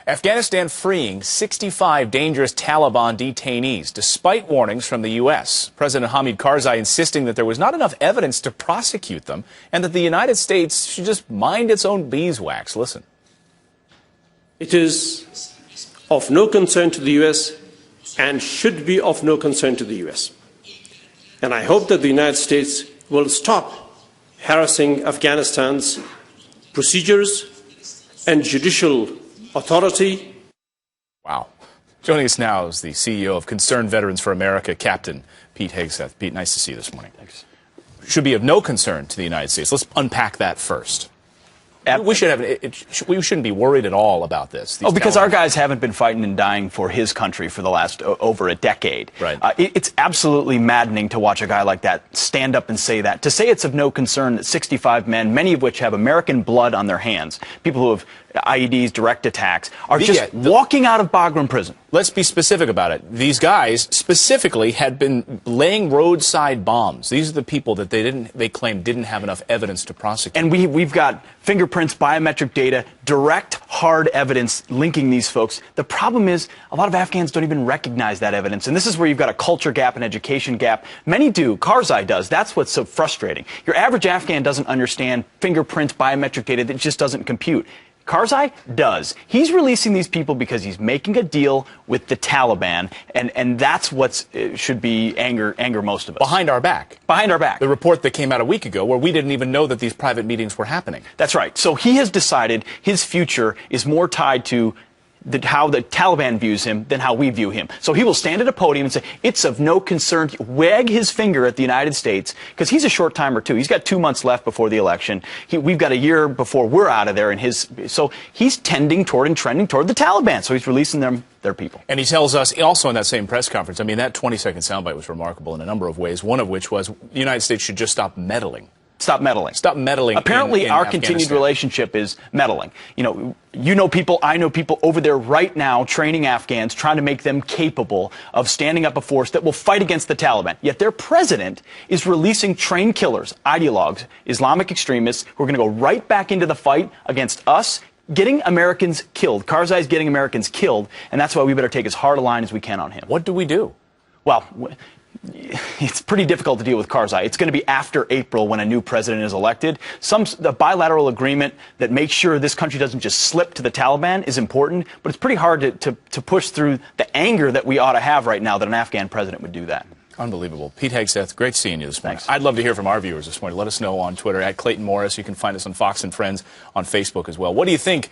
Afghanistan freeing 65 dangerous Taliban detainees, despite warnings from the U.S. President Hamid Karzai insisting that there was not enough evidence to prosecute them and that the United States should just mind its own beeswax. Listen. It is of no concern to the U.S. and should be of no concern to the U.S. And I hope that the United States will stop harassing Afghanistan's procedures and judicial authority. Wow. Joining us now is the CEO of Concerned Veterans for America, Captain Pete Hegseth. Pete, nice to see you this morning. Thanks. Should be of no concern to the United States. Let's unpack that first. We shouldn't be worried at all about this. Because our guys haven't been fighting and dying for his country for the last over a decade. Right. It's absolutely maddening to watch a guy like that stand up and say that. To say it's of no concern that 65 men, many of which have American blood on their hands, people who have IEDs, direct attacks, are just walking out of Bagram prison. Let's be specific about it. These guys specifically had been laying roadside bombs. These are the people that they claim didn't have enough evidence to prosecute. And we've got fingerprints, biometric data, direct, hard evidence linking these folks. The problem is a lot of Afghans don't even recognize that evidence. And this is where you've got a culture gap, an education gap. Many do. Karzai does. That's what's so frustrating. Your average Afghan doesn't understand fingerprints, biometric data. That just doesn't compute. Karzai does. He's releasing these people because he's making a deal with the Taliban, and that's what should be anger most of us. Behind our back. Behind our back. The report that came out a week ago where we didn't even know that these private meetings were happening. That's right. So he has decided his future is more tied to how the Taliban views him than how we view him. So he will stand at a podium and say, it's of no concern, wag his finger at the United States, because he's a short timer too. He's got 2 months left before the election. We've got a year before we're out of there. So he's tending toward and trending toward the Taliban. So he's releasing their people. And he tells us also in that same press conference, I mean, that 20-second soundbite was remarkable in a number of ways, one of which was the United States should just stop meddling. Stop meddling. Stop meddling. Apparently, in our Afghanistan. continued relationship is meddling. You know people, I know people over there right now training Afghans, trying to make them capable of standing up a force that will fight against the Taliban. Yet their president is releasing trained killers, ideologues, Islamic extremists who are going to go right back into the fight against us, getting Americans killed. Karzai's getting Americans killed, and that's why we better take as hard a line as we can on him. What do we do? Well, it's pretty difficult to deal with Karzai. It's going to be after April when a new president is elected. A bilateral agreement that makes sure this country doesn't just slip to the Taliban is important, but it's pretty hard to push through the anger that we ought to have right now that an Afghan president would do that. Unbelievable. Pete Hegseth, great seeing you this morning. Thanks. I'd love to hear from our viewers this morning. Let us know on Twitter at Clayton Morris. You can find us on Fox and Friends on Facebook as well. What do you think?